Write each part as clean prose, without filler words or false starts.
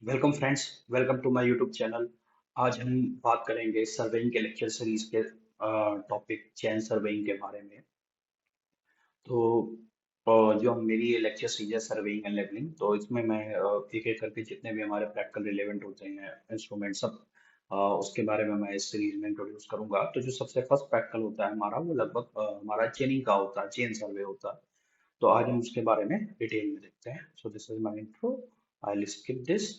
Welcome friends. Welcome to my YouTube channel. आज हम बात करेंगे सर्वेइंग के लेक्चर सीरीज के टॉपिक चैन सर्वेइंग के बारे में। तो जो मेरी ये लेक्चर सीरीज है सर्वेइंग एंड लेवलिंग, तो इसमें मैं एक एक करके जितने भी हमारे प्रैक्टिकल रिलेवेंट होते हैं इंस्ट्रूमेंट सब उसके बारे में मैं इस सीरीज में इंट्रोड्यूस करूंगा। तो जो सबसे फर्स्ट प्रैक्टिकल होता है हमारा, वो लगभग हमारा चेनिंग का होता है, चेन सर्वे होता है। तो आज हम उसके बारे में डिटेल में देखते हैं। So this is my intro, I will skip this.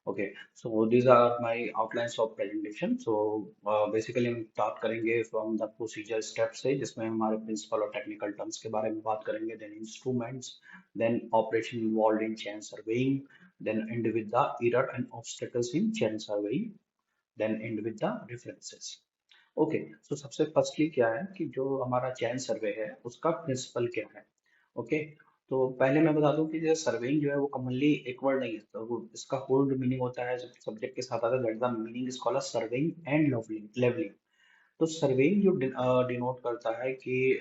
Okay, so these are my outlines of presentation. So basically हम स्टार्ट करेंगे फ्रॉम द प्रोसीजर स्टेप से, जिसमें हमारे प्रिंसिपल और टेक्निकल टर्म्स के बारे में बात करेंगे, then instruments, then operation involve in chain surveying, then end with the error and obstacles in chain surveying, then end with the references. Okay, so सबसे फर्स्टली क्या है कि जो हमारा चैन सर्वे है उसका प्रिंसिपल क्या है। ओके, तो पहले मैं बता दूं कि जैसे सर्वेइंग जो है वो कॉमनली एक वर्ड नहीं है, तो इसका होल्ड मीनिंग होता है, जब सब्जेक्ट के साथ आता है that the meaning is called surveying and levelling. तो सर्वेइंग जो डिनोट करता है कि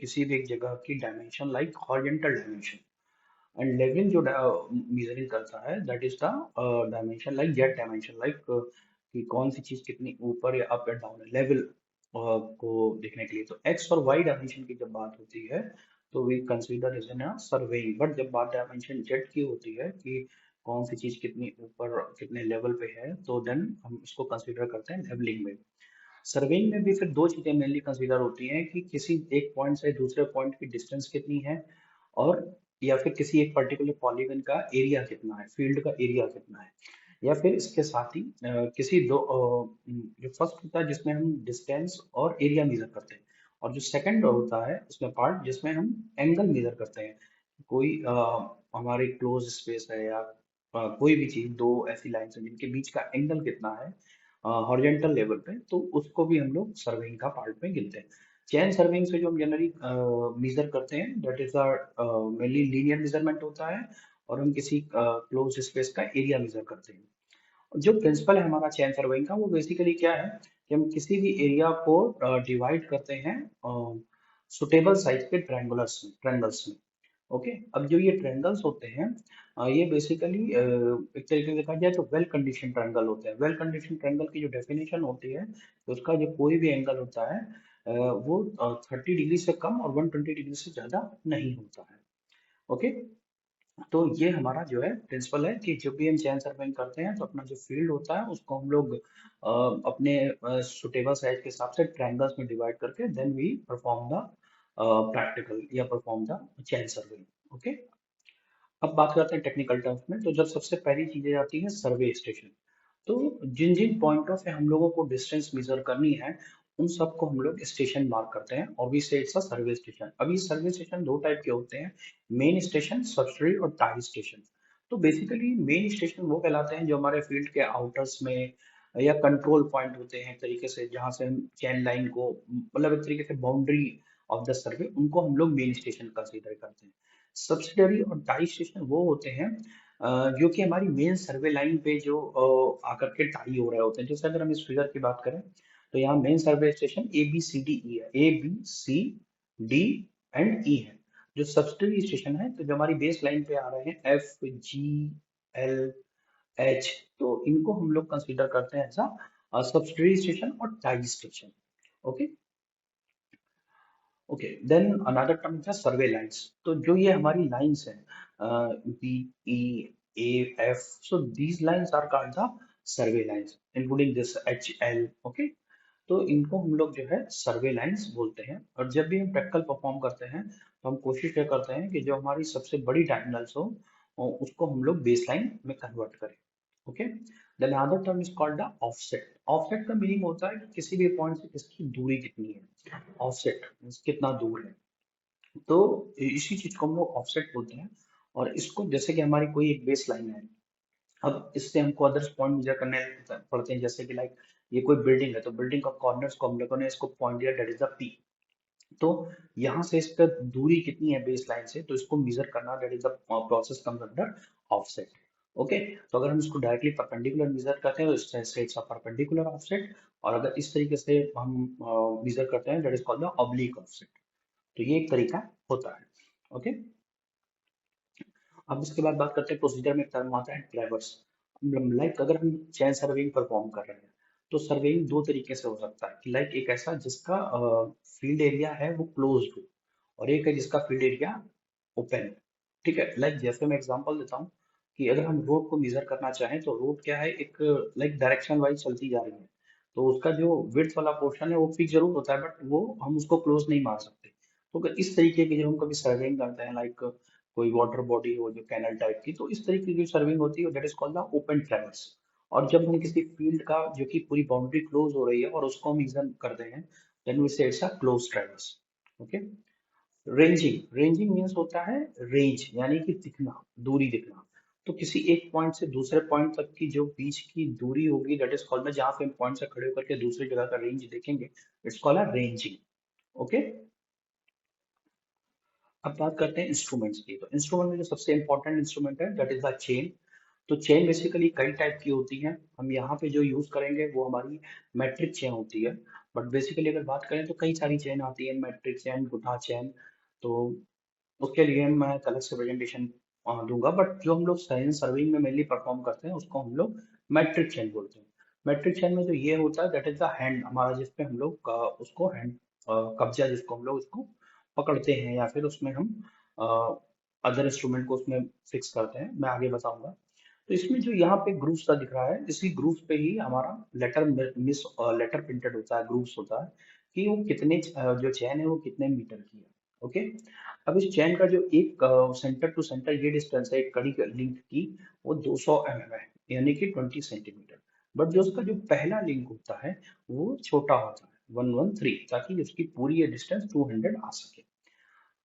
किसी भी एक जगह की dimension like horizontal dimension, and levelling जो मेजरिंग करता है that is the dimension like Z dimension, like कि कौन सी चीज कितनी ऊपर या अप एंड डाउन है लेवल को देखने के लिए। तो एक्स और वाई डायमेंशन की जब बात होती है तो we consider is in surveying, but जब बात डायमेंशन जेड की होती है कि कौन सी चीज कितनी ऊपर कितने लेवल पे है, तो देन हम इसको कंसीडर करते हैं लेवलिंग में। सर्वेइंग में भी फिर दो चीजें मेनली कंसीडर होती हैं कि किसी एक पॉइंट से दूसरे पॉइंट की डिस्टेंस कितनी है, और या फिर किसी एक पर्टिकुलर पॉलीगन का एरिया कितना है, फील्ड का एरिया कितना है, या फिर इसके साथ ही किसी दो जो फर्स्ट होता है जिसमें हम डिस्टेंस और एरिया मेजर करते हैं, और जो सेकंड होता है उसमें पार्ट जिसमें हम एंगल मेजर करते हैं। कोई हमारी क्लोज स्पेस है या कोई भी चीज, दो ऐसी लाइन्स हैं जिनके बीच का एंगल कितना है हॉरिजॉन्टल लेवल पे, तो उसको भी हम लोग सर्वेइंग का पार्ट में गिनते हैं। चेन सर्वेइंग से जो हम जनरली मेजर करते हैं that is mainly linear measurement होता है, और हम किसी क्लोज स्पेस का एरिया मेजर करते हैं। जो प्रिंसिपल है हमारा चेन सर्वेइंग का, वो बेसिकली क्या है कि हम किसी भी एरिया को डिवाइड करते हैं सुटेबल साइज के ट्रायंगल्स में। ओके, अब जो ये ट्रायंगल्स होते हैं ये बेसिकली एक तरीके से देखा जाए तो वेल कंडीशन ट्रायंगल होते हैं। वेल कंडीशन ट्रायंगल की जो डेफिनेशन होती है, तो उसका जो कोई भी एंगल होता है वो 30 डिग्री से कम और 120 डिग्री से ज्यादा नहीं होता है। ओके, तो ये हमारा जो है प्रिंसिपल है कि जब भी हम चैन सर्वेइंग करते हैं तो अपना जो फील्ड होता है उसको हम लोग अपने सुटेबल साइज के हिसाब से ट्रायंगल्स में डिवाइड करके then we perform the practical या perform the chain surveying. Okay, अब बात करते हैं टेक्निकल टर्म्स में। तो जब सबसे पहली चीजें आती है सर्वे स्टेशन, तो जिन जिन पॉइंटों से हम लोगों को डिस्टेंस मेजर करनी है उन सबको हम लोग स्टेशन मार्क करते हैं, और भी से इट्स अ सर्वे स्टेशन। अभी सर्वे स्टेशन दो टाइप के होते हैं, मेन स्टेशन, सब्सिडरी और टाई स्टेशन। तो बेसिकली मेन स्टेशन वो कहलाते हैं जो हमारे फील्ड के आउटर्स में या कंट्रोल पॉइंट होते हैं एक तरीके से, जहां से हम चैन लाइन को मतलब एक तरीके से बाउंड्री ऑफ द सर्वे, उनको हम लोग मेन स्टेशन कंसीडर करते हैं। सब्सिडरी और टाई स्टेशन वो होते हैं जो कि हमारी मेन सर्वे लाइन पे जो आकर के टाई हो रहे होते हैं। जैसे अगर हम इस फिगर की बात करें तो यहाँ main survey station A B C D E है, A B C D and E है। जो सब्सिडरी स्टेशन है तो जो हमारी बेस लाइन पे आ रहे हैं एफ जी एल एच, तो इनको हम लोग कंसीडर करते हैं ऐसा सब्सिडरी स्टेशन और tie station. Okay, okay, then another term है सर्वे लाइंस। तो जो ये हमारी लाइंस हैं B E A F, so these lines are called the survey lines including this H L. Okay, तो इनको हम लोग जो है सर्वे लाइंस बोलते हैं। और जब भी हम प्रैक्टिकल परफॉर्म करते हैं तो हम कोशिश क्या करते हैं कि जो हमारी सबसे बड़ी डायगोनल्स हो उसको हम लोग बेस लाइन में कन्वर्ट करें। Okay, then other term is called the offset. Offset का मीनिंग होता है कि किसी भी पॉइंट से इसकी दूरी कितनी है, ऑफसेट मीन्स कितना दूर है। तो इसी चीज को हम लोग ऑफसेट बोलते हैं। और इसको जैसे कि हमारी कोई एक बेस लाइन है, अब इससे हमको अदर्स पॉइंट मेजर करने पड़ते हैं, जैसे कि लाइक ये कोई बिल्डिंग है तो बिल्डिंग का कॉर्नर्स को हम लोगों ने इसको पॉइंट दिया दैट इज द पी। तो यहाँ से इसका दूरी कितनी है बेस लाइन से, तो इसको मेजर करना that is the process comes under offset. Okay, तो अगर हम इसको डायरेक्टली परपेंडिकुलर मेजर करते हैं तो इससे इट्स अ परपेंडिकुलर ऑफसेट, और अगर इस तरीके से हम मेजर करते हैं that is called the oblique offset. तो ये एक तरीका होता है। ओके, अब इसके बाद बात करते हैं प्रोसीजर में एक टर्म आता है ट्रैवर्स। लाइक अगर हम चैन सर्वेइंग परफॉर्म कर रहे हैं तो सर्वेइंग दो तरीके से हो सकता है कि लाइक एक ऐसा जिसका फील्ड एरिया है वो क्लोज्ड हो और एक है जिसका फील्ड एरिया ओपन। ठीक है, लाइक जैसे मैं एग्जांपल देता हूँ कि अगर हम रोड को मेजर करना चाहें तो रोड क्या है, एक लाइक डायरेक्शन वाइज चलती जा रही है, तो उसका जो विड्थ वाला पोर्शन है वो फिक्स जरूर होता है बट वो हम उसको क्लोज नहीं मार सकते। तो अगर इस तरीके की जब हम कभी सर्वेइंग करते हैं लाइक कोई वाटर बॉडी हो जो कैनल टाइप की, तो इस तरीके की सर्विंग होती है that is called the open traverse. और जब हम किसी फील्ड का जो कि पूरी बाउंड्री क्लोज हो रही है और उसको हम एग्जामिन करते हैं देन वी से it's a close traverse. Okay. Ranging, ranging means होता है रेंज यानी कि दिखना, दूरी दिखना। तो किसी एक पॉइंट से दूसरे पॉइंट तक की जो बीच की दूरी होगी दैट इज कॉल्ड, जहां पे हम पॉइंट से खड़े होकर के दूसरी जगह का रेंज देखेंगे it's called a ranging. Okay. अब बात करते हैं इंस्ट्रूमेंट्स की। तो इंस्ट्रूमेंट में जो सबसे इंपॉर्टेंट इंस्ट्रूमेंट है दैट इज द चेन। तो चेन बेसिकली कई टाइप की होती हैं, हम यहाँ पे जो यूज करेंगे वो हमारी मैट्रिक चेन होती है। बट बेसिकली अगर बात करें तो कई सारी चेन आती है, मैट्रिक चेन, गुठा चेन। तो उसके लिए मैं एक अलग से प्रेजेंटेशन दूंगा, बट जो हम लोग साइंस सर्विंग में मेनली परफॉर्म करते हैं उसको हम लोग मैट्रिक चेन बोलते हैं। मैट्रिक चेन में जो ये होता है दैट इज द हैंड हमारा, जिसपे हम लोग उसको हैंड कब्जा, जिसको हम लोग उसको पकड़ते हैं या फिर उसमें हम अदर इंस्ट्रूमेंट को उसमें फिक्स करते हैं, मैं आगे बताऊंगा। तो इसमें जो यहाँ पे ग्रूव्स का दिख रहा है, इसी ग्रूव्स पे ही हमारा लेटर मिस लेटर प्रिंटेड होता है, ग्रूव्स होता है कि वो कितने जो चैन है वो कितने मीटर की है। ओके। अब इस चैन का जो एक सेंटर टू सेंटर ये डिस्टेंस है एक कड़ी लिंक की, वो 200 mm है, यानी कि 20 सेंटीमीटर। बट जो उसका जो पहला लिंक होता है वो छोटा होता है 113, ताकि उसकी पूरी ये डिस्टेंस 200 आ सके।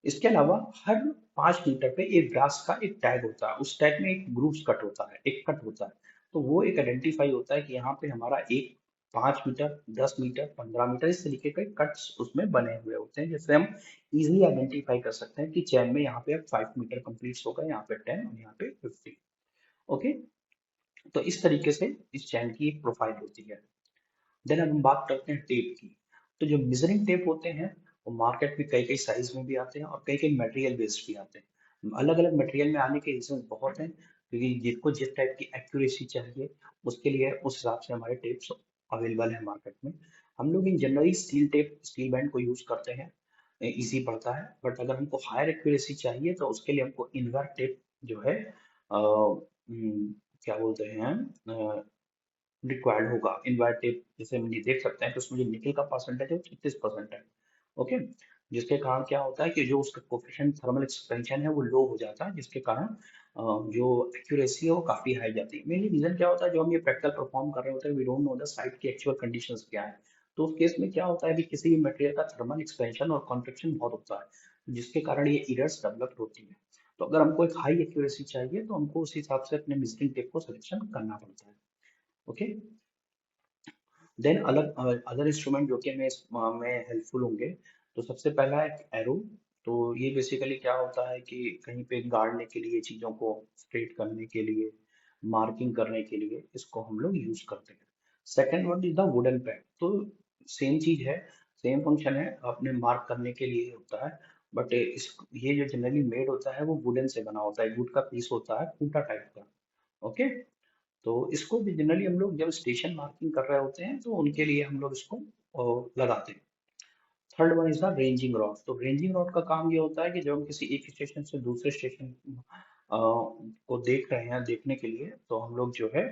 इसके अलावा हर 5 मीटर पे एक ग्रास का एक टैग होता है, उस टैग में एक ग्रूव्स कट होता है, एक कट होता है। तो वो एक आइडेंटिफाई होता है कि यहाँ पे हमारा एक 5 मीटर, 10 मीटर, 15 मीटर, इस तरीके के कट्स उसमें बने हुए होते हैं, जिससे हम इजिली आइडेंटिफाई कर सकते हैं कि चैन में यहाँ पे अब 5 मीटर कंप्लीट होगा, यहाँ पे 10 और यहाँ पे 50। ओके। तो इस तरीके से इस चैन की एक प्रोफाइल होती है। देन अब हम बात करते हैं टेप की। तो जो मेजरिंग टेप होते हैं वो मार्केट में कई कई साइज में भी आते हैं और कई कई मटेरियल बेस्ड भी आते हैं। अलग अलग मटेरियल में आने के रीजन बहुत हैं, क्योंकि जिसको जिस टाइप की एक्यूरेसी चाहिए उसके लिए उस हिसाब से हमारे टेप्स अवेलेबल है मार्केट में। हम लोग इन generally steel tape, steel band को यूज करते हैं, इजी पड़ता है। बट अगर हमको हायर एक्यूरेसी चाहिए तो उसके लिए हमको इनवर्ट टेप जो है क्या बोलते हैं रिक्वायर्ड होगा। इनवर्ट टेप जैसे हम ये देख सकते हैं तो उसमें जो निकल का परसेंटेज है वो 36% है। ओके। जिसके कारण क्या होता है कि जो उसका कोफिशिएंट थर्मल एक्सपेंशन है वो लो हो जाता है, जिसके कारण जो एक्यूरेसी है वो काफी हाई जाती है। मेनली रीजन क्या होता है, जो हम ये प्रैक्टिकल परफॉर्म कर रहे होते हैं we don't know the site की एक्चुअल कंडीशंस क्या है। तो उस केस में क्या होता है कि किसी भी मटेरियल का थर्मल एक्सपेंशन और कॉन्ट्रैक्शन बहुत होता है, जिसके कारण ये एरर्स डेवलप होती है। तो अगर हमको एक हाई एक्यूरेसी चाहिए तो हमको उस हिसाब से अपने मेजरिंग टेप को सिलेक्शन करना पड़ता है। ओके। देन अलग अदर इंस्ट्रूमेंट जो कि हमें में हेल्पफुल होंगे, तो सबसे पहला है एरो। तो ये बेसिकली क्या होता है कि कहीं पे गाड़ने के लिए, चीज़ों को स्ट्रेट करने के लिए, मार्किंग करने के लिए इसको हम लोग यूज करते हैं। Second one is the wooden pad. तो सेम चीज है, सेम फंक्शन है, अपने मार्क करने के लिए होता है। बट इस ये जो जनरली मेड होता है वो वुडन से बना होता है, वुड का पीस होता है, खूंटा टाइप का। ओके। तो इसको भी जनरली हम लोग जब स्टेशन मार्किंग कर रहे होते हैं तो उनके लिए हम लोग इसको लगाते हैं। Third one is the ranging rod. तो रेंजिंग रॉड का काम ये होता है कि जब हम किसी एक स्टेशन से दूसरे स्टेशन को देख रहे हैं, देखने के लिए तो हम लोग जो है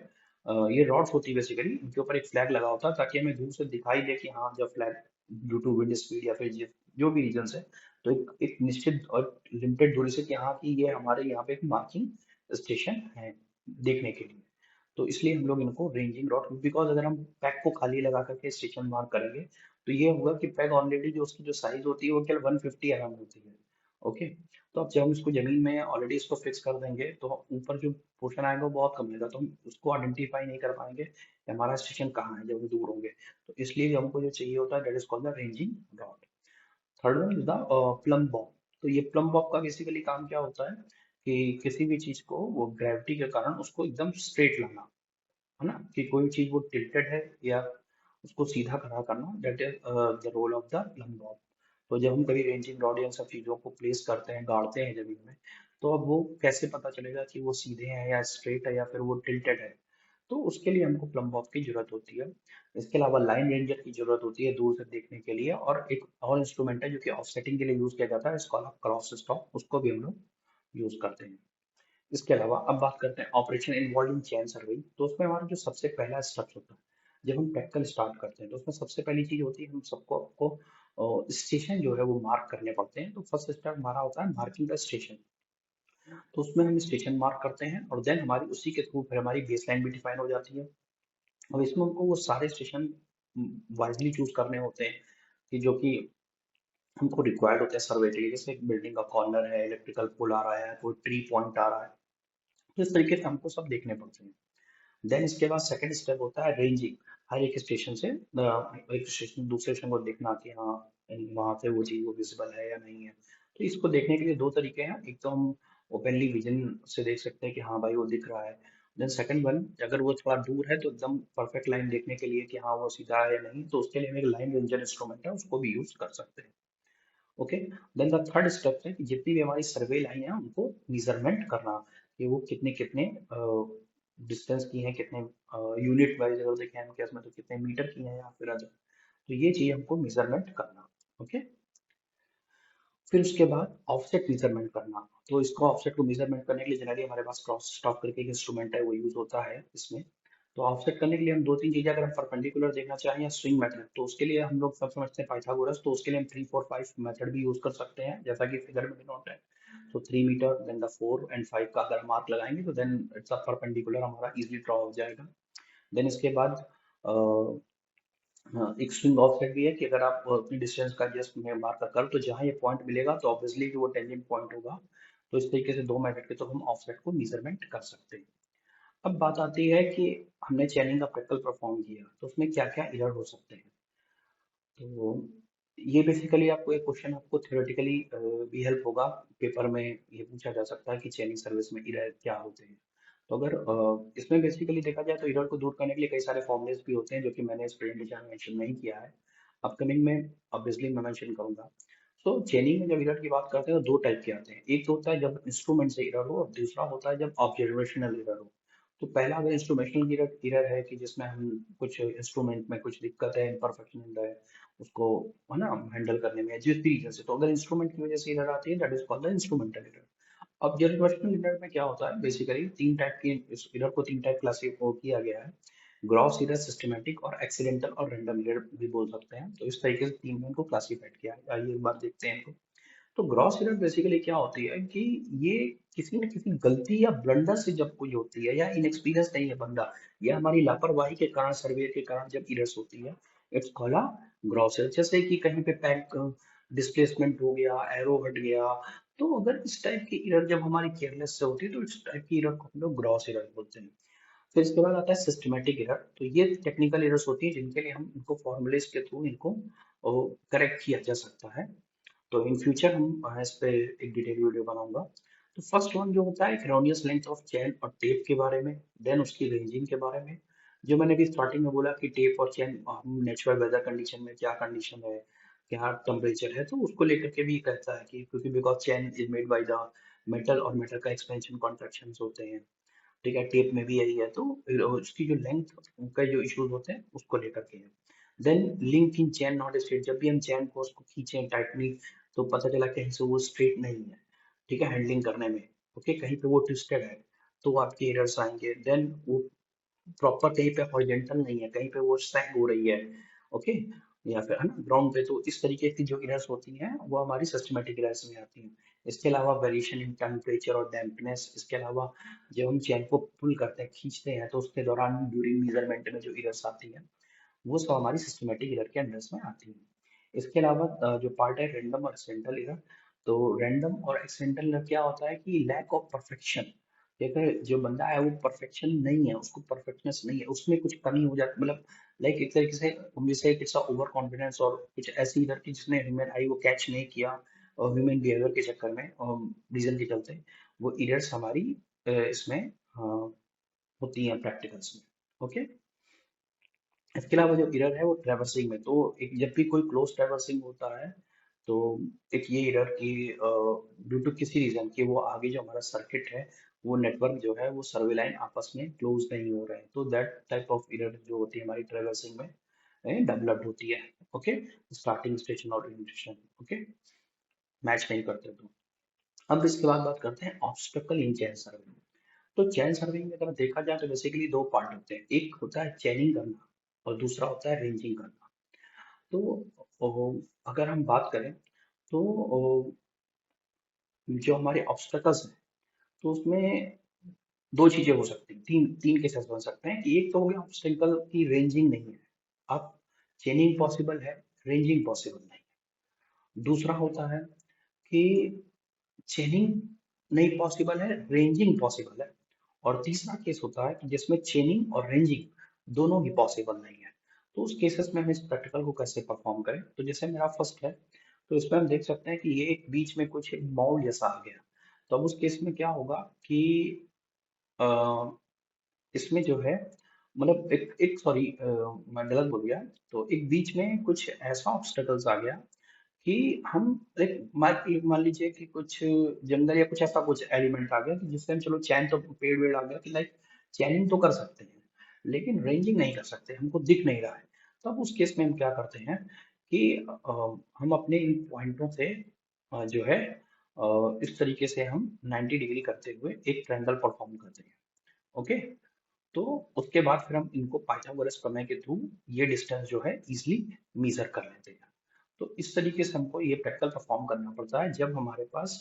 ये रॉड्स होती है बेसिकली, इनके ऊपर एक फ्लैग लगा होता है ताकि हमें दूर से दिखाई दे कि हाँ जब flag due to wind speed या फिर जो भी रीजन है, तो एक निश्चित और लिमिटेड दूरी से कि हाँ कि ये हमारे यहाँ पे एक मार्किंग स्टेशन है देखने के लिए। तो इसलिए हम लोग इनको रेंजिंग रॉड, बिकॉज अगर हम पैक को खाली लगा करके स्टेशन मार्क करेंगे तो ये होगा कि पैक ऑलरेडी जो उसकी जो साइज होती है वो केवल 150 mm होती है। ओके। तो अब जब हम इसको जमीन में ऑलरेडी इसको फिक्स कर देंगे तो ऊपर जो पोर्शन आएगा वो बहुत कम रहेगा, तो हम उसको आइडेंटिफाई नहीं कर पाएंगे कि हमारा स्टेशन कहाँ है जब हम दूर होंगे। तो इसलिए जो हमको जो चाहिए होता है that is called the ranging rod. Third one is the plumb bob. तो ये प्लम बॉब का बेसिकली काम क्या होता है कि किसी भी चीज को वो ग्रेविटी के कारण उसको एकदम स्ट्रेट लाना, है ना, कि कोई चीज वो टिल्टेड है या उसको सीधा खड़ा करना, that is the role of the plumb bob. तो जब हम कभी रेंजिंग रॉड या सब चीजों को प्लेस करते हैं, गाड़ते हैं जमीन में, तो अब वो कैसे पता चलेगा कि वो सीधे हैं या स्ट्रेट है या फिर वो टिल्टेड है। तो उसके लिए हमको प्लम बॉब की जरूरत होती है। इसके अलावा लाइन रेंजर की जरूरत होती है दूर से देखने के लिए, और एक और इंस्ट्रूमेंट है जो कि ऑफसेटिंग के लिए यूज किया जाता है, इसको क्रॉस स्टॉक, उसको भी हम लोग यूज करते हैं। इसके अलावा अब बात करते हैं ऑपरेशन इन्वॉल्विंग चेन सर्विंग। तो उसमें हमारा जो सबसे पहला स्टेप होता है जब हम प्रैक्टिकल स्टार्ट करते हैं, तो उसमें सबसे पहली चीज होती है हम सबको आपको स्टेशन जो है वो मार्क करने पड़ते हैं। तो फर्स्ट स्टेप हमारा होता है मार्किंग द स्टेशन। तो उसमें हम स्टेशन मार्क करते हैं और देन हमारी उसी के थ्रू फिर हमारी बेस लाइन भी डिफाइन हो जाती है। अब इसमें हमको वो सारे स्टेशन वाइजली चूज करने होते हैं कि जो कि हमको रिक्वायर्ड होते हैं सर्वे के लिए। जैसे एक बिल्डिंग का कॉर्नर है, इलेक्ट्रिकल पोल आ रहा है, कोई ट्री पॉइंट आ रहा है, तो इस तरीके से हमको सब देखने पड़ते हैं। देन इसके बाद सेकंड स्टेप होता है रेंजिंग। हर एक स्टेशन से एक स्टेशन दूसरे स्टेशन को देखना कि हाँ वहाँ से वो चीज वो विजिबल है या नहीं है। तो इसको देखने के लिए दो तरीके हैं, एक तो हम ओपनली विजन से देख सकते हैं कि हाँ भाई वो दिख रहा है। देन सेकंड वन, अगर वो थोड़ा दूर है तो एकदम परफेक्ट लाइन देखने के लिए कि हाँ वो सीधा है या नहीं, तो उसके लिए हम एक लाइन रेंजर इंस्ट्रूमेंट है उसको भी यूज कर सकते हैं। Okay. Then the third step है कि जितनी भी हमारी सर्वे लाइन है उनको मेजरमेंट करना, कि वो कितने कितने डिस्टेंस की हैं, कितने यूनिट वाइज अगर देखें हम केस में तो कितने मीटर की हैं या फिर अदर। तो ये चीज हमको मेजरमेंट करना। ओके। फिर उसके बाद ऑफसेट मेजरमेंट करना। तो इसको ऑफसेट को मेजरमेंट करने के लिए जनरली हमारे पास क्रॉस स्टॉक करके एक इंस्ट्रूमेंट है वो यूज होता है इसमें। तो ऑफसेट करने के लिए हम दो तीन चीजें, अगर हम परपेंडिकुलर देखना चाहें या स्विंग मेथड, तो उसके लिए हम लोग सब समझते हैं पाइथागोरस। तो उसके लिए हम 3 4 5 मेथड भी यूज कर सकते हैं जैसा कि फिगर में डिनोट है। तो 3 मीटर देन द 4 एंड 5 का अगर मार्क लगाएंगे तो देन इट्स अ परपेंडिकुलर हमारा इजिली ड्रॉ हो जाएगा। देन इसके बाद हाँ, एक स्विंग ऑफसेट भी है कि अगर आप अपनी डिस्टेंस का जस्ट में मार्क कर तो जहाँ ये पॉइंट मिलेगा तो ऑब्वियसली कि वो टेंजेंट पॉइंट होगा। तो इस तरीके से दो मेथड के तो हम ऑफसेट को मेजरमेंट कर सकते हैं। अब बात आती है कि हमने चैनिंग का प्रैक्टिकल परफॉर्म किया तो उसमें क्या क्या एरर हो सकते हैं। तो ये बेसिकली आपको एक क्वेश्चन आपको थियोरेटिकली भी हेल्प होगा। पेपर में ये पूछा जा सकता है कि चैनिंग सर्विस में एरर क्या होते हैं। तो अगर इसमें बेसिकली देखा जाए तो एरर को दूर करने के लिए कई सारे फॉर्मुलेस भी होते हैं जो कि मैंने इस प्रेजेंटेशन में मेंशन नहीं किया है। अपकमिंग में ऑब्वियसली मैं मेंशन करूंगा। सो चेनिंग में जब एरर की बात करते हैं तो दो टाइप के आते हैं। एक तो होता है जब इंस्ट्रूमेंट से एरर हो और दूसरा होता है जब ऑब्जर्वेशनल एरर हो। तो पहला अगर इंस्ट्रूमेंटल एरर एरर है कि जिसमें हम कुछ इंस्ट्रूमेंट में कुछ दिक्कत है, इम्परफेक्शन है उसको है ना हैंडल करने में जिस भी रीजन से, तो अगर इंस्ट्रूमेंट की वजह से एरर आती है that is called the instrumental error. Observational error में क्या होता है, बेसिकली तीन टाइप की इस एरर को तीन टाइप क्लासिफाई किया गया है। ग्रॉस एरर, सिस्टमैटिक और एक्सीडेंटल और रैंडम एरर भी बोल सकते हैं। तो इस तरीके से तीन में इनको क्लासिफाइड किया है। आइए एक बार देखते हैं इनको। तो ग्रॉस एरर बेसिकली क्या होती है कि ये किसी न किसी गलती या ब्लंडर से जब कोई होती है, या इनएक्सपीरियंस नहीं है बंदा, या हमारी लापरवाही के कारण, सर्वे के कारण जब एरर्स होती है, it's called a gross error. जैसे कि कहीं पे पैक डिस्प्लेसमेंट हो गया, एरो हट गया। तो अगर इस टाइप की एरर जब हमारी केयरलेस से होती है तो इस टाइप की एरर को हम लोग ग्रॉस एरर बोलते हैं। फिर इसके बाद आता है सिस्टमेटिक एरर। तो ये टेक्निकल एरर्स होती है जिनके लिए हम इनको फॉर्मूलेस के थ्रू इनको करेक्ट किया जा सकता है। तो इन फ्यूचर हम इस पे एक डिटेल वीडियो बनाऊंगा। तो फर्स्ट वन जो होता है एरोनियस लेंथ ऑफ चेन और टेप के बारे में, देन उसकी रेंजिंग के बारे में। जो मैंने भी स्टार्टिंग में बोला कि टेप और चेन हम नेचुरल वेदर कंडीशन में क्या कंडीशन है, क्या टेम्परेचर है, तो उसको लेकर के भी कहता है कि क्योंकि because chain is made by the metal और मेटल का एक्सपेंशन कॉन्ट्रैक्शन होते हैं। ठीक है, टेप में भी यही है। तो उसकी जो लेंथ का जो इश्यूज होते हैं उसको लेकर के है। Then link in chain not straight. जब भी हम चैन को उसको खींचे टाइटली तो पता चला कहीं से वो स्ट्रेट नहीं है, ठीक है, हैंडलिंग करने में। ओके, कहीं पे वो ट्विस्टेड है तो आपके एरर्स आएंगे। देन वो प्रॉपर कहीं पे हॉरिजॉन्टल नहीं है, कहीं पे वो सैग हो रही है। ओके, या फिर है ना ग्राउंड पे। तो इस तरीके की जो एरर्स होती हैं वो हमारी सिस्टमेटिक एरर्स में आती हैं। इसके अलावा वेरिएशन इन टेम्परेचर और डैम्पनेस। इसके अलावा जब हम चेन को पुल करते हैं, खींचते हैं, तो उसके दौरान ड्यूरिंग मेजरमेंट में जो एरर्स आती हैं वो सब हमारी सिस्टमेटिक एरर के अंडर में आती है। इसके अलावा जो पार्ट है रैंडम और एक्सीडेंटल एरर। तो रैंडम और एक्सीडेंटल एरर क्या होता है कि लैक ऑफ परफेक्शन। अगर जो बंदा है वो परफेक्शन नहीं है, उसको परफेक्टनेस नहीं है, उसमें कुछ कमी हो जाती, मतलब लाइक एक तरीके से हम जैसे इट्स ओवर कॉन्फिडेंस और कुछ ऐसी एरर की जिसने ह्यूमन आई वो कैच नहीं किया, और ह्यूमन बिहेवियर के चक्कर में रीजन के चलते वो एरर्स हमारी इसमें होती हैं प्रैक्टिकल्स में। ओके। इसके अलावा जो एरर है वो ट्रैवर्सिंग में। तो एक जब भी कोई क्लोज ट्रैवर्सिंग होता है तो एक ये एरर कि ड्यू टू किसी रीजन कि वो आगे जो हमारा सर्किट है, वो नेटवर्क जो है वो सर्वे लाइन आपस में क्लोज नहीं हो रहे हैं, तो दैट टाइप ऑफ एरर जो होती है हमारी ट्रेवर्सिंग में डेवलप्ड होती है। ओके, स्टार्टिंग स्टेशन और इनिशिएशन ओके मैच नहीं करते। तो अब इसके बाद बात करते हैं ऑब्स्टेकल इन चैन सर्वे। तो चैन सर्विंग में अगर देखा जाए तो बेसिकली दो पार्ट होते हैं, एक होता है चैनिंग करना और दूसरा होता है रेंजिंग करना। तो अगर हम बात करें तो जो हमारे ऑब्स्टेकल्स हैं, तो उसमें दो चीजें हो सकती हैं, तीन तीन केसेस बन सकते हैं कि एक तो हो गया ऑब्स्टेकल की रेंजिंग नहीं है, अब चेनिंग पॉसिबल है, रेंजिंग पॉसिबल नहीं है। दूसरा होता है कि चेनिंग नहीं पॉसिबल है, रेंजिंग पॉसिबल है। और तीसरा केस होता है कि जिसमें चेनिंग और रेंजिंग दोनों ही पॉसिबल नहीं है। तो उस केसेस में हम इस प्रैक्टिकल को कैसे परफॉर्म करें, तो जैसे मेरा फर्स्ट है, तो इसमें हम देख सकते हैं कि ये एक बीच में कुछ एक बाउल जैसा आ गया। तो अब उस केस में क्या होगा कि अ, इसमें जो है मतलब एक एक सॉरी मैं गलत बोल गया। तो एक बीच में कुछ ऐसा ऑब्स्टेकल्स आ गया कि हम एक मान लीजिए कि कुछ जंगल या कुछ ऐसा कुछ एलिमेंट आ गया कि जिससे हम चलो चैन तो पेड़ वेड़ आ गया कि लाइक चैनिंग तो कर सकते हैं लेकिन रेंजिंग नहीं कर सकते, हमको दिख नहीं रहा है। तब उस केस में हम क्या करते हैं कि हम अपने इन पॉइंटों से जो है इस तरीके से हम 90 डिग्री करते हुए एक ट्रायंगल परफॉर्म करते हैं। ओके, तो उसके बाद फिर हम इनको पाइथागोरस प्रमेय के थ्रू ये डिस्टेंस जो है इजिली मेजर कर लेते हैं। तो इस तरीके से हमको ये प्रैक्टिकल परफॉर्म करना पड़ता है जब हमारे पास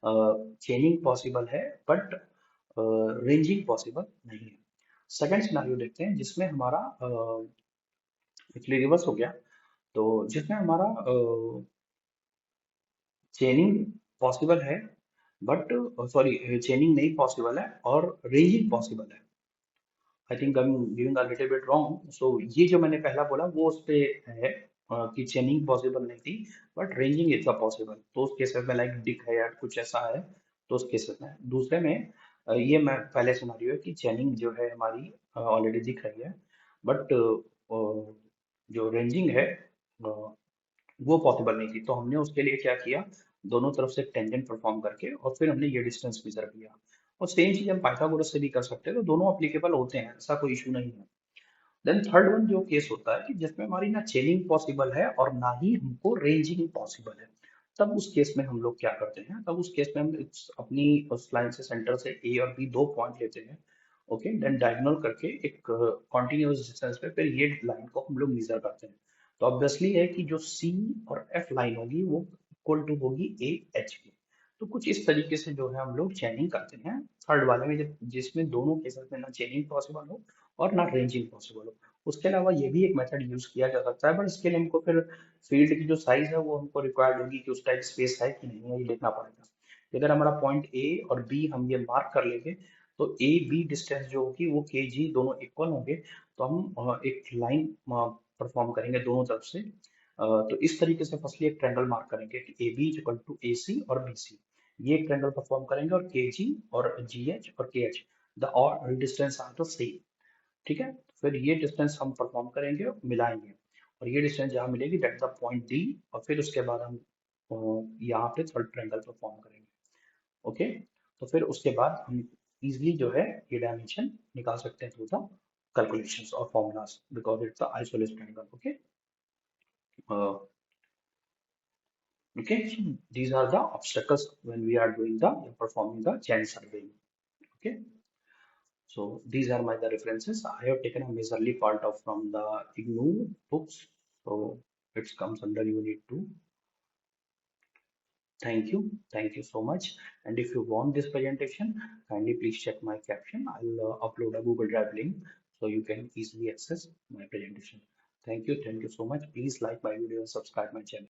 चेनिंग पॉसिबल है बट रेंजिंग पॉसिबल नहीं है। सेकंड सिनारियो देखते हैं जिसमें हमारा एक्चुअली रिवर्स हो गया। तो जिसमें हमारा चेनिंग पॉसिबल है बट सॉरी चेनिंग नहीं पॉसिबल है और रेंजिंग पॉसिबल है। I think I am giving a little bit wrong. So ये जो मैंने पहला बोला वो उस पे है कि चेनिंग पॉसिबल नहीं थी बट रेंजिंग इज पॉसिबल। तो उस केसेस में लाइक दिख है या कुछ ऐसा है, तो उस केसेस में दूसरे में ये मैं पहले सिनारियो है कि चेनिंग जो है हमारी ऑलरेडी दिख रही है बट जो रेंजिंग है वो पॉसिबल नहीं थी। तो हमने उसके लिए क्या किया, दोनों तरफ से टेंजेंट परफॉर्म करके और फिर हमने ये डिस्टेंस मेजर किया। और सेम चीज हम पाइथागोरस से भी कर सकते हैं, तो दोनों अप्लीकेबल होते हैं, ऐसा कोई इशू नहीं है। देन थर्ड वन जो केस होता है कि जिसमें हमारी ना चेनिंग पॉसिबल है और ना ही हमको रेंजिंग पॉसिबल है। तब उस केस में हम लोग क्या करते हैं, तब उस केस में हम अपनी उस लाइन से सेंटर से ए और बी दो पॉइंट लेते हैं। ओके, देन डायगोनल करके एक कॉन्टिन्यूअस डिस्टेंस पे फिर ये लाइन को हम लोग मेजर करते हैं। तो ऑब्वियसली है कि जो सी और एफ लाइन होगी वो इक्वल टू होगी ए एच की। तो कुछ इस तरीके से जो है हम लोग चेनिंग करते हैं थर्ड वाले में, जिसमें दोनों केसेस में ना चेनिंग पॉसिबल हो और ना रेंजिंग पॉसिबल हो। उसके अलावा ये भी एक मेथड यूज किया जा सकता है बट इसके लिए हमको फिर फील्ड की जो साइज है वो हमको रिक्वायर्ड होगी कि उस टाइप स्पेस है कि नहीं है ये देखना पड़ेगा। अगर हमारा पॉइंट ए और बी हम ये मार्क कर लेंगे तो ए बी डिस्टेंस जो होगी वो के जी दोनों इक्वल होंगे। तो हम एक लाइन परफॉर्म करेंगे दोनों तरफ से। तो इस तरीके से फर्स्टली एक ट्रायंगल मार्क करेंगे कि A B is equal to A C और बी सी। ये एक ट्रायंगल परफॉर्म करेंगे और के जी और जी एच और के एच द और डिस्टेंस आर द सेम। ठीक है, फिर ये डिस्टेंस हम परफॉर्म करेंगे मिलाएंगे और ये डिस्टेंस जहाँ मिलेगी दैट द पॉइंट डी। और फिर उसके बाद हम यहाँ पे थर्ड ट्रायंगल परफॉर्म करेंगे। ओके, तो फिर उसके बाद हम इजिली जो है ये डायमेंशन निकाल सकते हैं through the calculations or formulas because it's the isosceles triangle. Okay, okay, so these are the obstacles when we are doing the performing the chain surveying. Okay, so these are my the references. I have taken a majorly part of from the IGNOU books, so it comes under unit 2. Thank you so much. And if you want this presentation, kindly please check my caption. I'll upload a Google Drive link so you can easily access my presentation. Thank you so much. Please like my video and subscribe my channel.